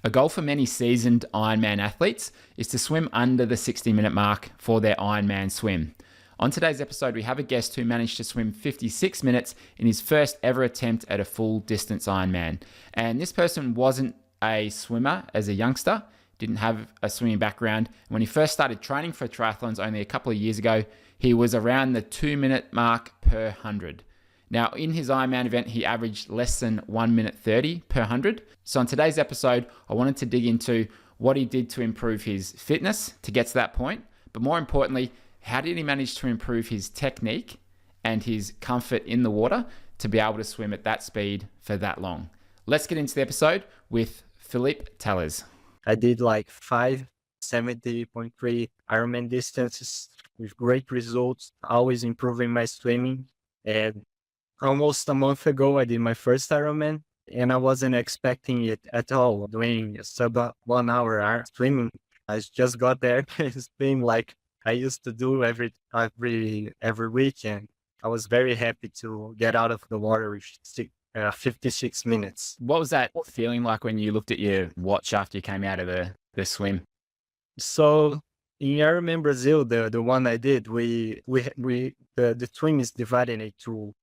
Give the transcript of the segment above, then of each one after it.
A goal for many seasoned Ironman athletes is to swim under the 60-minute mark for their Ironman swim. On today's episode, we have a guest who managed to swim 56 minutes in his first ever attempt at a full distance Ironman. And this person wasn't a swimmer as a youngster, didn't have a swimming background. When he first started training for triathlons only a couple of years ago, he was around the 2-minute mark per 100. Now, in his Ironman event, he averaged less than 1 minute 30 per 100. So on today's episode, I wanted to dig into what he did to improve his fitness to get to that point, but more importantly, how did he manage to improve his technique and his comfort in the water to be able to swim at that speed for that long? Let's get into the episode with Felipe Telles. I did like 570.3 Ironman distances with great results, always improving my swimming. And almost a month ago, I did my first Ironman, and I wasn't expecting it at all, doing sub 1 hour swimming. I just got there. It's been like I used to do every week, and I was very happy to get out of the water with 56 minutes. What was that feeling like when you looked at your watch after you came out of the swim? So in Ironman Brazil, the one I did, the swim is divided into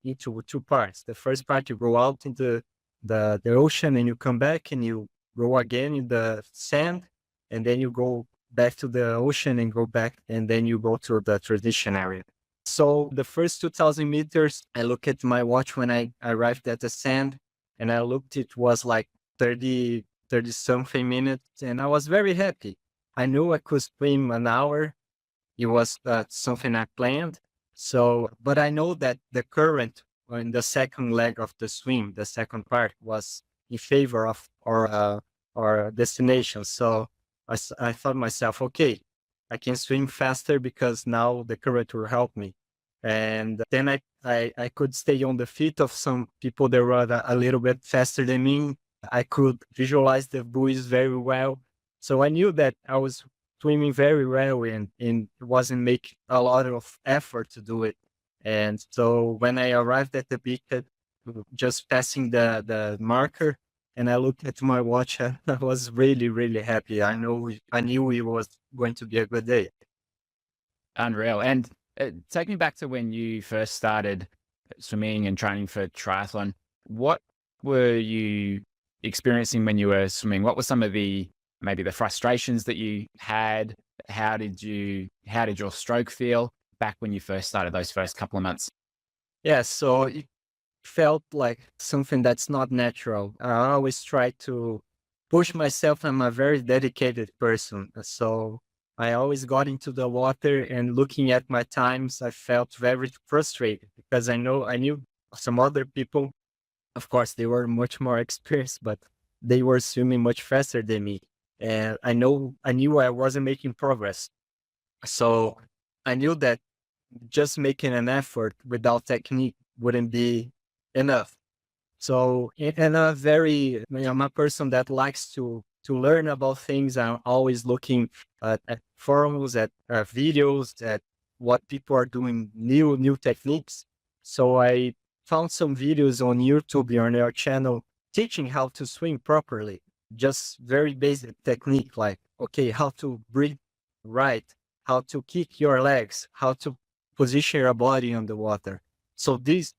two parts. The first part, you go out into the ocean and you come back and you go again in the sand, and then you go back to the ocean and go back, and then you go to the transition area. So the first 2,000 meters, I look at my watch when I arrived at the sand, and I looked, it was like 30 something minutes, and I was very happy. I knew I could swim an hour. It was something I planned. So, but I know that the current in the second leg of the swim, the second part, was in favor of our destination. So I thought myself, okay, I can swim faster because now the current will help me. And then I could stay on the feet of some people that were a little bit faster than me. I could visualize the buoys very well. So I knew that I was swimming very well and wasn't making a lot of effort to do it. And so when I arrived at the beach, just passing the marker, and I looked at my watch, I was really, really happy. I knew it was going to be a good day. Unreal. And take me back to when you first started swimming and training for triathlon. What were you experiencing when you were swimming? What were some of maybe the frustrations that you had? How did your stroke feel back when you first started those first couple of months? Yeah, so it felt like something that's not natural. I always try to push myself. I'm a very dedicated person. So I always got into the water, and looking at my times, I felt very frustrated because I knew some other people, of course, they were much more experienced, but they were swimming much faster than me. And I knew I wasn't making progress. So I knew that just making an effort without technique wouldn't be enough. So, and I'm a person that likes to learn about things. I'm always looking at forums, at videos, at what people are doing, new techniques. So I found some videos on YouTube, on their channel, teaching how to swim properly. Just very basic technique, like, okay, how to breathe right, how to kick your legs, how to position your body on the water. So these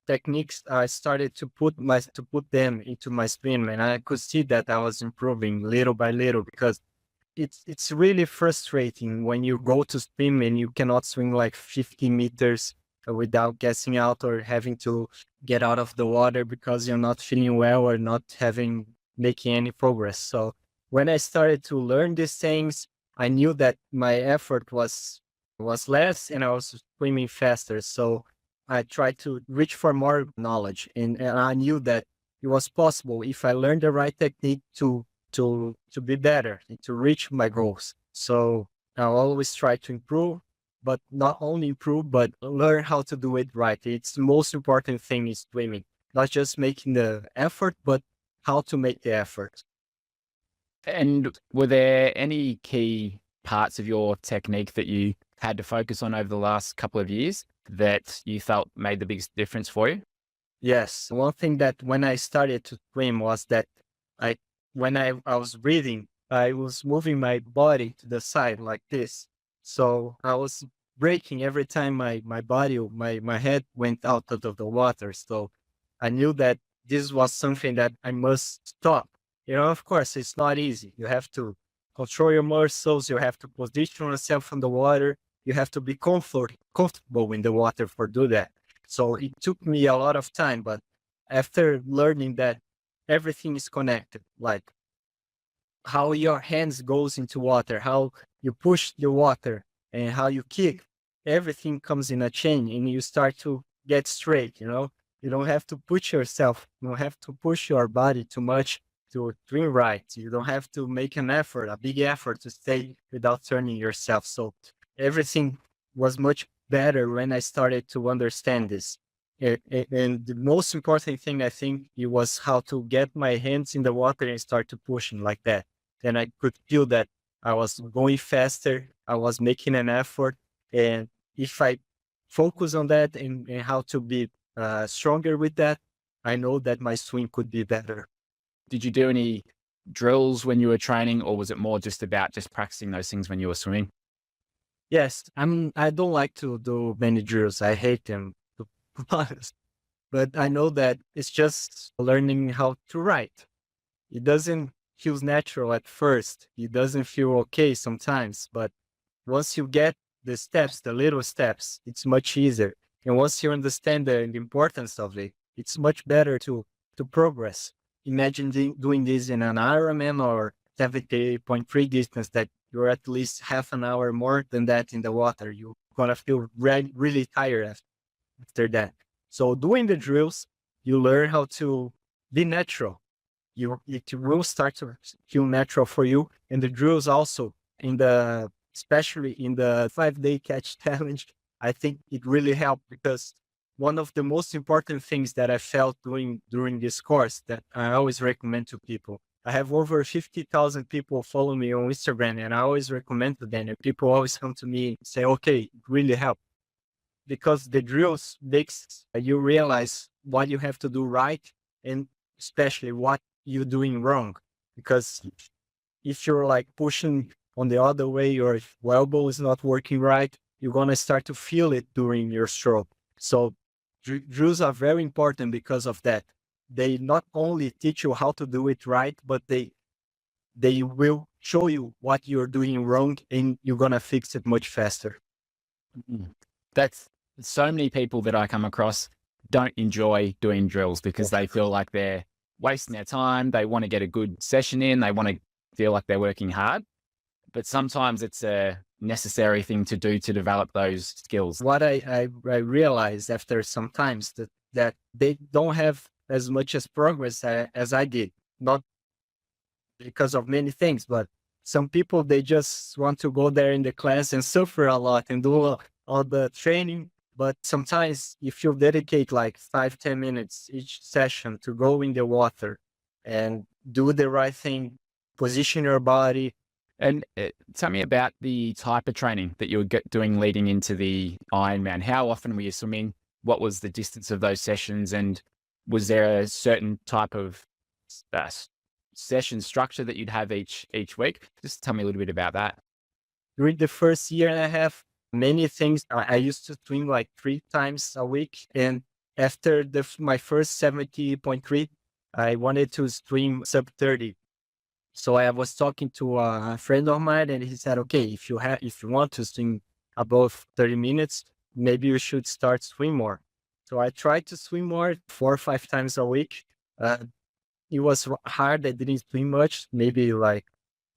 techniques, I started to put them into my swim, and I could see that I was improving little by little, because it's really frustrating when you go to swim and you cannot swim like 50 meters without gassing out or having to get out of the water because you're not feeling well or not making any progress. So when I started to learn these things, I knew that my effort was less and I was swimming faster. So I tried to reach for more knowledge, and I knew that it was possible if I learned the right technique to be better and to reach my goals. So I always try to improve, but not only improve, but learn how to do it right. It's the most important thing in swimming, not just making the effort, but how to make the effort. And were there any key parts of your technique that you had to focus on over the last couple of years that you felt made the biggest difference for you? Yes. One thing that when I started to swim was that I when I was breathing, I was moving my body to the side like this. So I was breaking every time my body, my head went out of the water. So I knew that this was something that I must stop. Of course, it's not easy. You have to control your muscles. You have to position yourself in the water. You have to be comfortable in the water for do that. So it took me a lot of time, but after learning that everything is connected, like how your hands goes into water, how you push the water and how you kick, everything comes in a chain and you start to get straight. You don't have to push yourself, you don't have to push your body too much to swim right. You don't have to make an effort, a big effort to stay without turning yourself. So everything was much better when I started to understand this. And the most important thing I think it was how to get my hands in the water and start to pushing like that. Then I could feel that I was going faster, I was making an effort, and if I focus on that and how to be stronger with that, I know that my swim could be better. Did you do any drills when you were training, or was it more just about just practicing those things when you were swimming? Yes, I don't like to do many drills. I hate them, to be honest. But I know that it's just learning how to write. It doesn't feel natural at first. It doesn't feel okay sometimes, but once you get the steps, the little steps, it's much easier. And once you understand the importance of it, it's much better to progress. Imagine doing this in an Ironman or 70.3 distance that you're at least half an hour more than that in the water. You're gonna feel really tired after that. So doing the drills, you learn how to be natural. It will start to feel natural for you. And the drills also especially in the 5-day catch challenge, I think it really helped because one of the most important things that I felt doing during this course that I always recommend to people. I have over 50,000 people follow me on Instagram and I always recommend to them and people always come to me and say, okay, it really helped because the drills makes you realize what you have to do right and especially what you're doing wrong. Because if you're like pushing on the other way or if your elbow is not working right, you're going to start to feel it during your stroke. So drills are very important because of that. They not only teach you how to do it right, but they will show you what you're doing wrong and you're going to fix it much faster. Mm. That's so many people that I come across don't enjoy doing drills because they feel like they're wasting their time. They want to get a good session in. They want to feel like they're working hard, but sometimes it's a necessary thing to do to develop those skills. What I realized after some times that they don't have as much as progress as I did, not because of many things, but some people, they just want to go there in the class and suffer a lot and do all the training. But sometimes if you dedicate like 5-10 minutes each session to go in the water and do the right thing, position your body. And tell me about the type of training that you were doing leading into the Ironman. How often were you swimming? What was the distance of those sessions? And was there a certain type of uh, session structure that you'd have each week? Just tell me a little bit about that. During the first year and a half, many things I used to swim like 3 times a week. And after my first 70.3, I wanted to swim sub 30. So I was talking to a friend of mine and he said, okay, if you want to swim above 30 minutes, maybe you should start swim more. So I tried to swim more 4 or 5 times a week. Uh, it was hard. I didn't swim much, maybe like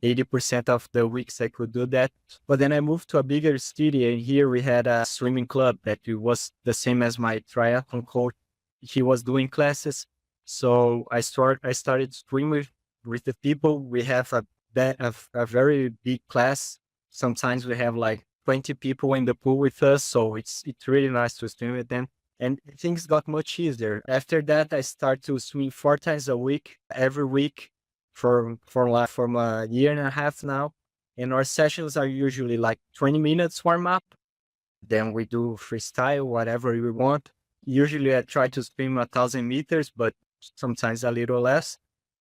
80% of the weeks I could do that. But then I moved to a bigger city and here we had a swimming club that it was the same as my triathlon coach. He was doing classes. So I started swimming with the people. We have a very big class. Sometimes we have like 20 people in the pool with us. So it's really nice to swim with them. And things got much easier. After that, I started to swim 4 times a week, every week from a year and a half now. And our sessions are usually like 20 minutes warm up. Then we do freestyle, whatever we want. Usually I try to swim 1,000 meters, but sometimes a little less.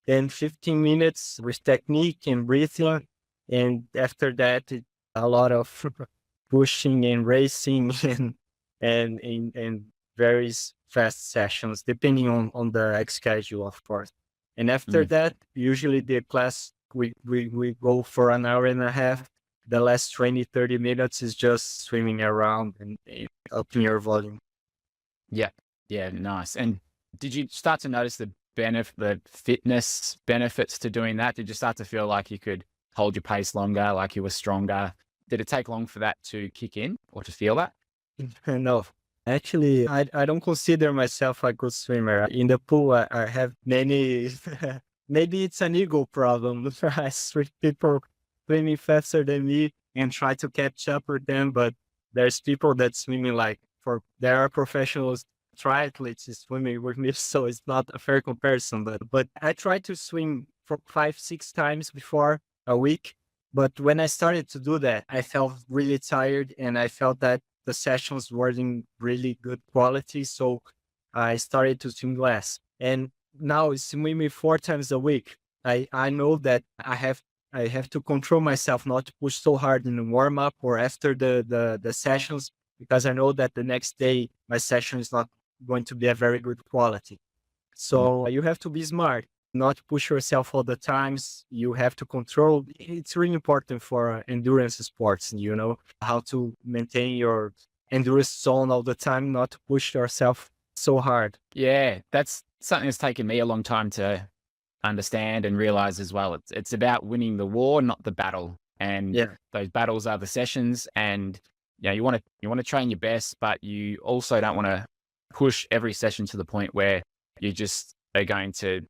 then 15 minutes with technique and breathing. And after that, a lot of pushing and racing and various fast sessions, depending on the schedule, of course. And after Mm. that, usually the class, we go for an hour and a half. The last 20, 30 minutes is just swimming around and upping your volume. Yeah. Yeah. Nice. And did you start to notice the fitness benefits to doing that? Did you start to feel like you could hold your pace longer, like you were stronger? Did it take long for that to kick in or to feel that? No, actually, I don't consider myself a good swimmer. In the pool, I have many, maybe it's an ego problem. I see people swimming faster than me and try to catch up with them, but there's people that swimming like there are professionals triathletes is swimming with me, so it's not a fair comparison. But I try to swim for 5, 6 times before a week. But when I started to do that, I felt really tired and I felt that the sessions weren't in really good quality. So I started to swim less. And now swimming 4 times a week, I know that I have to control myself not to push so hard in the warm up or after the sessions, because I know that the next day my session is not going to be a very good quality. Mm. So you have to be smart, not push yourself all the times. You have to control. It's really important for endurance sports, how to maintain your endurance zone all the time, not to push yourself so hard. Yeah. That's something that's taken me a long time to understand and realize as well. It's about winning the war, not the battle. And Yeah. those battles are the sessions. And you want to train your best, but you also don't want to push every session to the point where you just are going to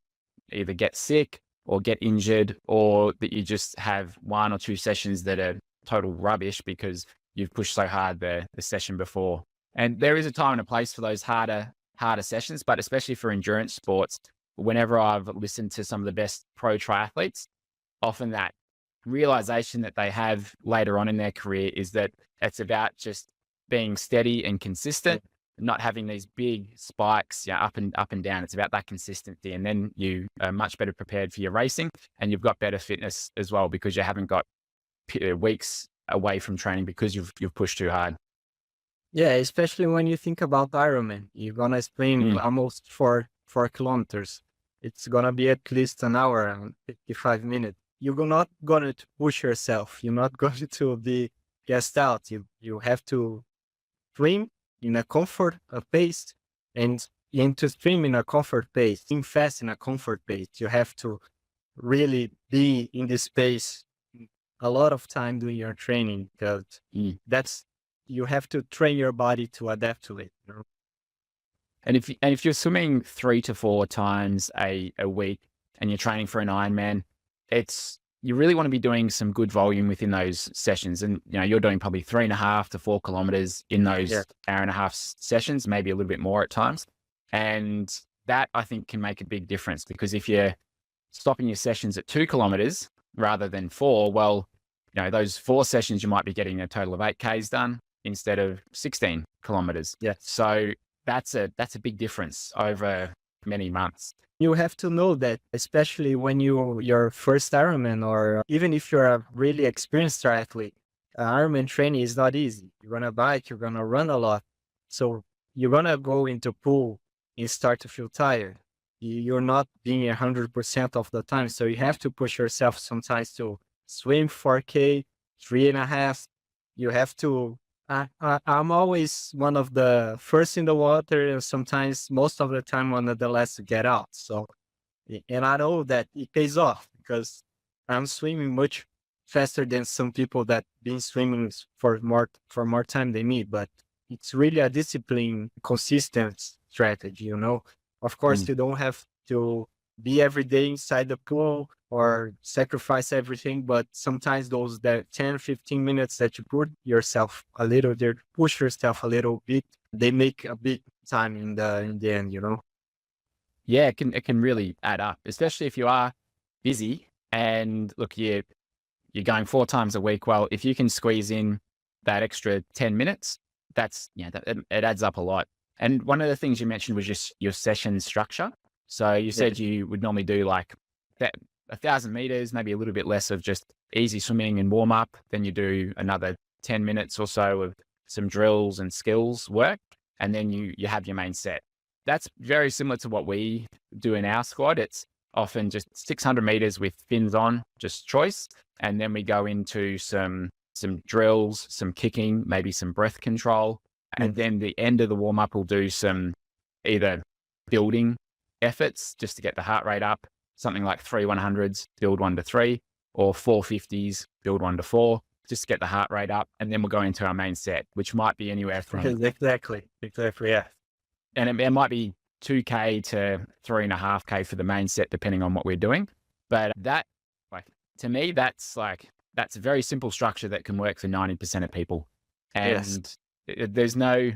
either get sick or get injured, or that you just have 1 or 2 sessions that are total rubbish because you've pushed so hard the session before. And there is a time and a place for those harder sessions, but especially for endurance sports, whenever I've listened to some of the best pro triathletes, often that realization that they have later on in their career is that it's about just being steady and consistent, not having these big spikes, up and down. It's about that consistency. And then you are much better prepared for your racing, and you've got better fitness as well because you haven't got weeks away from training because you've pushed too hard. Yeah, especially when you think about Ironman, you're gonna sprint Mm. almost 4 kilometers. It's gonna be at least an hour and 55 minutes. You're not gonna to push yourself. You're not going to be gassed out. You have to swim in a comfort pace and to swim in a comfort pace, swim fast in a comfort pace. You have to really be in this space a lot of time doing your training because Mm. that's you have to train your body to adapt to it. And if you're swimming 3 to 4 times a week and you're training for an Ironman, you really want to be doing some good volume within those sessions. And you're doing probably 3.5 to 4 kilometers in Yeah. those hour and a half sessions, maybe a little bit more at times. And that I think can make a big difference, because if you're stopping your sessions at 2 kilometers rather than four, well, those 4 sessions you might be getting a total of 8Ks done instead of 16 kilometers. Yeah. So that's a big difference over many months. You have to know that, especially when your first Ironman, or even if you're a really experienced triathlete, Ironman training is not easy. You're gonna bike, you're gonna run a lot, so you're gonna go into pool and start to feel tired. You're not being 100% of the time, so you have to push yourself sometimes to swim 4K, 3.5. You have to. I'm always one of the first in the water, and sometimes most of the time one of the last to get out. So, and I know that it pays off because I'm swimming much faster than some people that been swimming for more time than me. But it's really a discipline, consistent strategy. Of course, Mm. you don't have to be every day inside the pool or sacrifice everything, but sometimes those that 10, 15 minutes that you put yourself a little there, push yourself a little bit, they make a big time in the end. Yeah, it can really add up, especially if you are busy and look, you're going 4 times a week. Well, if you can squeeze in that extra 10 minutes, it adds up a lot. And one of the things you mentioned was just your session structure. So you Yeah. said you would normally do like that 1,000 meters, maybe a little bit less of just easy swimming and warm up. Then you do another 10 minutes or so of some drills and skills work. And then you have your main set. That's very similar to what we do in our squad. It's often just 600 meters with fins on, just choice. And then we go into some drills, some kicking, maybe some breath control. And then the end of the warm up, we'll do some either building efforts just to get the heart rate up, something like 3 100s, build 1 to 3, or 450s, build 1 to 4, just to get the heart rate up. And then we'll go into our main set, which might be anywhere from Exactly, yeah. and it might be 2K to 3.5K for the main set, depending on what we're doing. But that, like, to me, that's a very simple structure that can work for 90% of people. And there's no,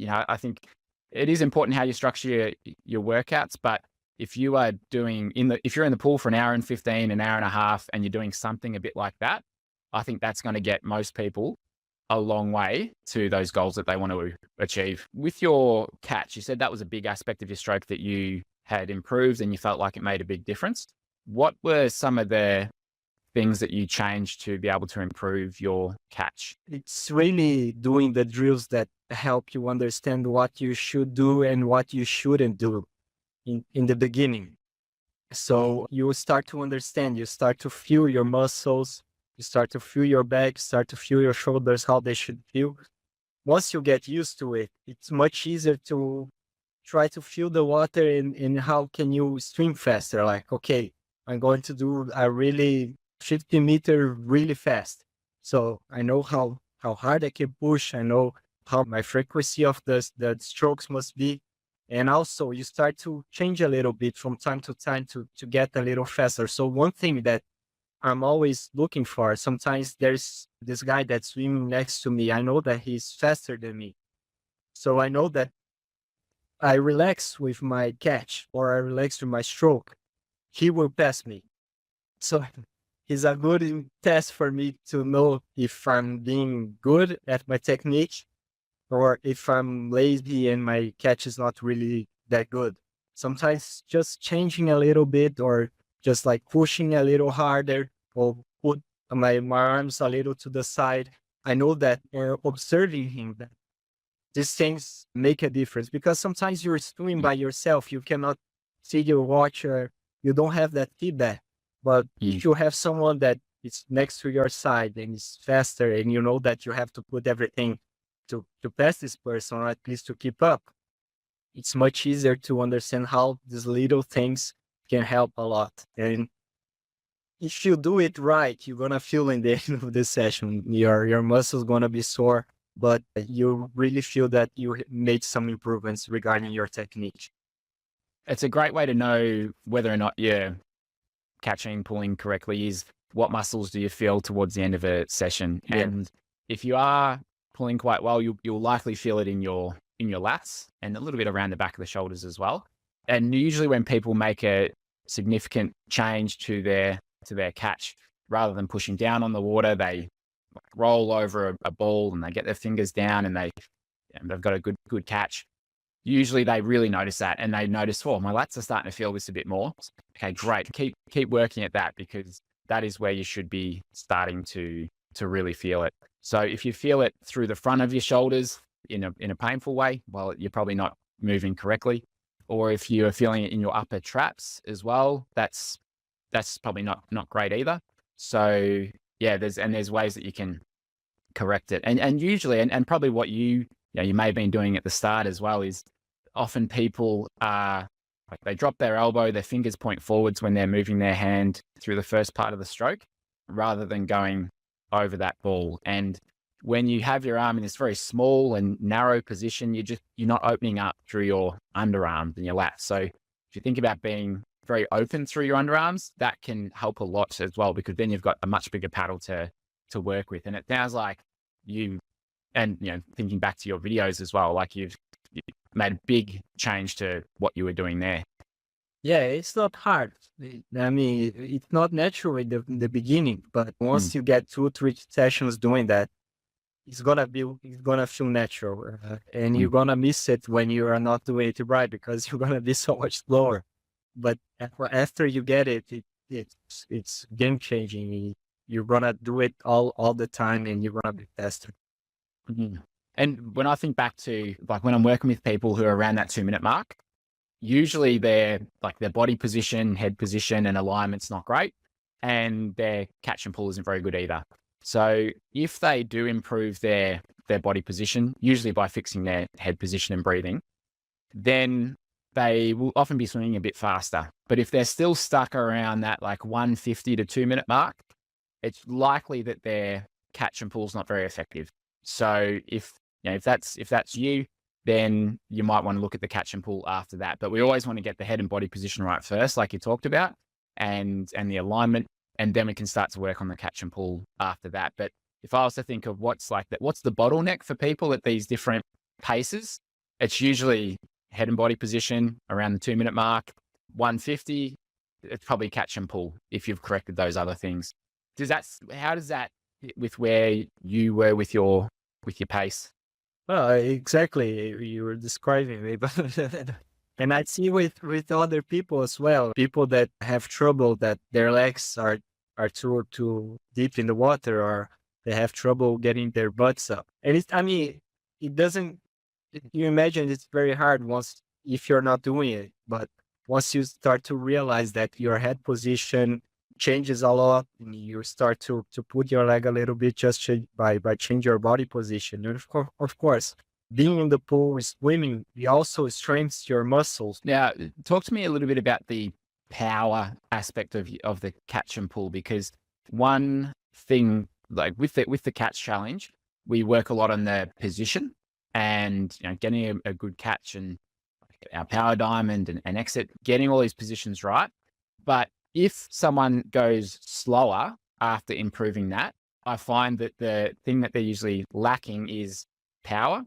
I think it is important how you structure your workouts, but if you are doing if you're in the pool for an hour and 15, an hour and a half, and you're doing something a bit like that, I think that's going to get most people a long way to those goals that they want to achieve. With your catch, you said that was a big aspect of your stroke that you had improved and you felt like it made a big difference. What were some of the things that you changed to be able to improve your catch? It's really doing the drills that help you understand what you should do and what you shouldn't do in the beginning. So you start to understand, you start to feel your muscles, you start to feel your back, start to feel your shoulders, how they should feel. Once you get used to it, it's much easier to try to feel the water and how can you swim faster. Like, okay, I'm going to do a really 50 meter really fast. So I know how hard I can push. I know how my frequency of the strokes must be. And also you start to change a little bit from time to time to get a little faster. So one thing that I'm always looking for, sometimes there's this guy that's swimming next to me. I know that he's faster than me. So I know that I relax with my catch or I relax with my stroke, he will pass me. So it's a good test for me to know if I'm being good at my technique or if I'm lazy and my catch is not really that good. Sometimes just changing a little bit or just like pushing a little harder or put my arms a little to the side. I know that observing him, that these things make a difference because sometimes you're swimming by yourself. You cannot see your watch or you don't have that feedback. But if you have someone that is next to your side and is faster and you know that you have to put everything to pass this person or at least to keep up, it's much easier to understand how these little things can help a lot. And if you do it right, you're going to feel in the end of the session, your muscles going to be sore, but you really feel that you made some improvements regarding your technique. It's a great way to know whether or not you're catching, pulling correctly is what muscles do you feel towards the end of a session. Yeah. And if you are pulling quite well, you'll likely feel it in your lats and a little bit around the back of the shoulders as well. And usually when people make a significant change to their catch, rather than pushing down on the water, they roll over a ball and they get their fingers down and they've got a good catch. Usually they really notice that and they notice, oh, my lats are starting to feel this a bit more. Okay, great. Keep working at that because that is where you should be starting to really feel it. So if you feel it through the front of your shoulders in a painful way, well, you're probably not moving correctly. Or if you're feeling it in your upper traps as well, that's probably not great either. So yeah, there's ways that you can correct it. And usually, and probably what you may have been doing at the start as well, is often people are like they drop their elbow, their fingers point forwards when they're moving their hand through the first part of the stroke, rather than going over that ball. And when you have your arm in this very small and narrow position, you're not opening up through your underarms and your lats. So if you think about being very open through your underarms, that can help a lot as well, because then you've got a much bigger paddle to work with. And it sounds like thinking back to your videos as well, like you've made a big change to what you were doing there. Yeah, it's not hard. I mean, it's not natural in the beginning, but once you get 2-3 sessions doing that, it's gonna feel natural, and you're gonna miss it when you are not doing it right because you're gonna be so much slower. But after you get it, it's game changing. You're gonna do it all the time, and you're gonna be faster. Mhm. And when I think back to like when I'm working with people who are around that 2 minute mark, usually their body position, head position, and alignment's not great, and their catch and pull isn't very good either. So if they do improve their body position, usually by fixing their head position and breathing, then they will often be swimming a bit faster. But if they're still stuck around that like 150 to 2 minute mark, it's likely that their catch and pull is not very effective. So if that's you, then you might want to look at the catch and pull after that. But we always want to get the head and body position right first, like you talked about, and the alignment, and then we can start to work on the catch and pull after that. But if I was to think of what's the bottleneck for people at these different paces, it's usually head and body position around the 2 minute mark. 150, it's probably catch and pull if you've corrected those other things. How does that fit with where you were with your pace? Well, exactly. You were describing me, but and I see with other people as well. People that have trouble, that their legs are too deep in the water, or they have trouble getting their butts up. And I mean, it doesn't. You imagine it's very hard once if you're not doing it, but once you start to realize that your head position changes a lot, and you start to put your leg a little bit just by change your body position. And of course, being in the pool, swimming, it also strengthens your muscles. Now, talk to me a little bit about the power aspect of the catch and pull, because one thing, like with the catch challenge, we work a lot on the position and getting a good catch and our power diamond and exit, getting all these positions right. But if someone goes slower after improving that, I find that the thing that they're usually lacking is power,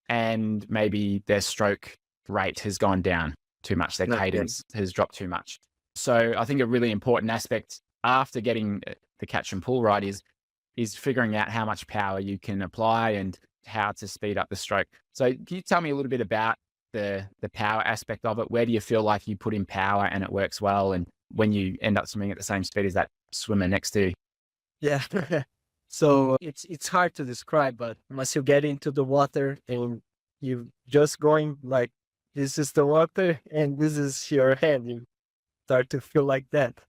and maybe their stroke rate has gone down too much. Their Okay. cadence has dropped too much. So I think a really important aspect after getting the catch and pull right is figuring out how much power you can apply and how to speed up the stroke. So can you tell me a little bit about the power aspect of it? Where do you feel like you put in power and it works well, and when you end up swimming at the same speed as that swimmer next to you? Yeah. So it's hard to describe, but once you get into the water and you just going like, this is the water and this is your hand, you start to feel like that.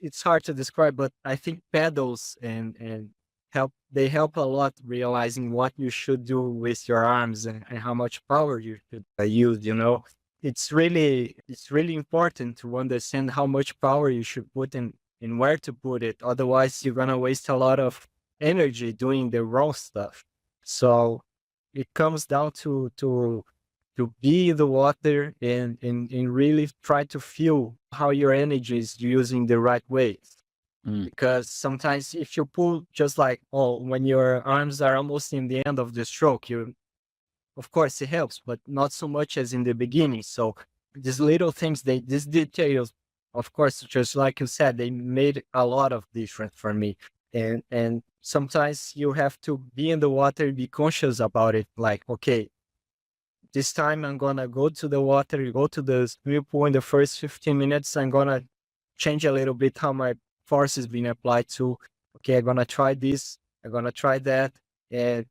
It's hard to describe, but I think paddles and they help a lot realizing what you should do with your arms, and how much power you should use, it's really important to understand how much power you should put in and where to put it. Otherwise, you're gonna waste a lot of energy doing the wrong stuff. So it comes down to be in the water and really try to feel how your energy is using the right way. Mm. Because sometimes if you pull just like, oh, when your arms are almost in the end of the stroke, of course it helps, but not so much as in the beginning. So these little things, these details, of course, just like you said, they made a lot of difference for me. And sometimes you have to be in the water, be conscious about it. Like, okay, this time I'm gonna go to the water, go to the swimming pool in the first 15 minutes. I'm gonna change a little bit how my force is being applied to. Okay, I'm gonna try this, I'm gonna try that, and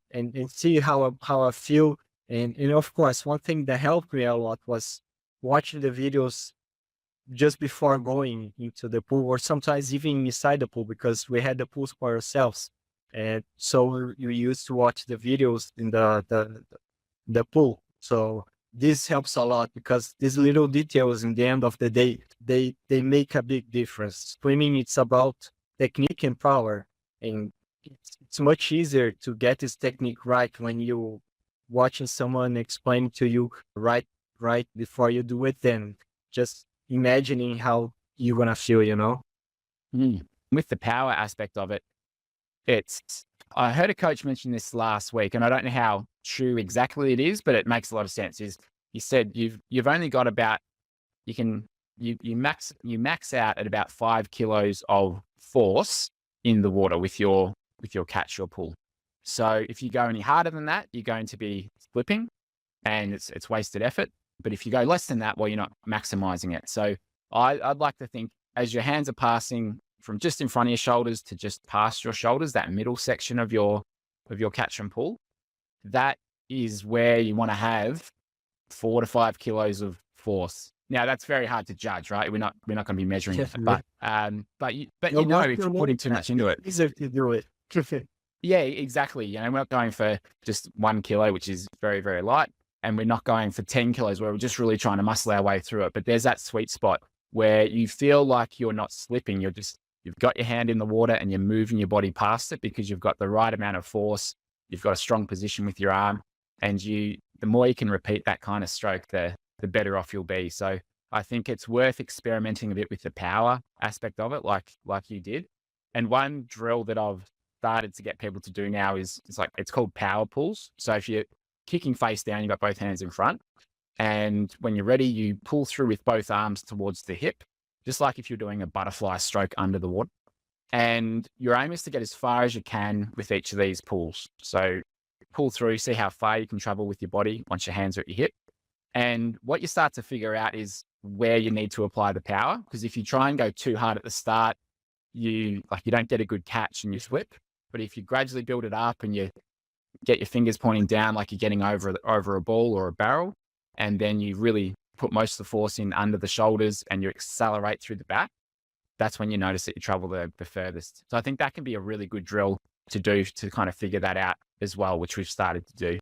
see how I feel. And of course, one thing that helped me a lot was watching the videos just before going into the pool, or sometimes even inside the pool, because we had the pools for ourselves. And so you used to watch the videos in the pool. So this helps a lot, because these little details in the end of the day, they make a big difference. Swimming, it's about technique and power. And it's much easier to get this technique right when you watching someone explain to you right before you do it, than just imagining how you're gonna feel. Mm. With the power aspect of it, I heard a coach mention this last week, and I don't know how true exactly it is, but it makes a lot of sense. He said you've only got about you max out at about 5 kilos of force in the water with your catch or pull. So if you go any harder than that, you're going to be flipping, and it's wasted effort. But if you go less than that, well, you're not maximizing it. So I'd like to think as your hands are passing from just in front of your shoulders to just past your shoulders, that middle section of your catch and pull, that is where you want to have 4 to 5 kilos of force. Now that's very hard to judge, right? We're not going to be measuring it, but you know if you're putting too much into it. Easier to do it. Yeah, exactly. You know, we're not going for just 1 kilo, which is very, very light, and we're not going for 10 kilos where we're just really trying to muscle our way through it. But there's that sweet spot where you feel like you're not slipping. You've got your hand in the water and you're moving your body past it because you've got the right amount of force. You've got a strong position with your arm, and the more you can repeat that kind of stroke, the better off you'll be. So I think it's worth experimenting a bit with the power aspect of it, like you did. And one drill that I've started to get people to do now is it's called power pulls. So if you're kicking face down, you've got both hands in front, and when you're ready, you pull through with both arms towards the hip, just like if you're doing a butterfly stroke under the water. And your aim is to get as far as you can with each of these pulls. So pull through, see how far you can travel with your body once your hands are at your hip. And what you start to figure out is where you need to apply the power. Because if you try and go too hard at the start, you don't get a good catch and you slip. But if you gradually build it up and you get your fingers pointing down like you're getting over a ball or a barrel, and then you really put most of the force in under the shoulders and you accelerate through the back, that's when you notice that you travel the furthest. So I think that can be a really good drill to do to kind of figure that out as well, which we've started to do.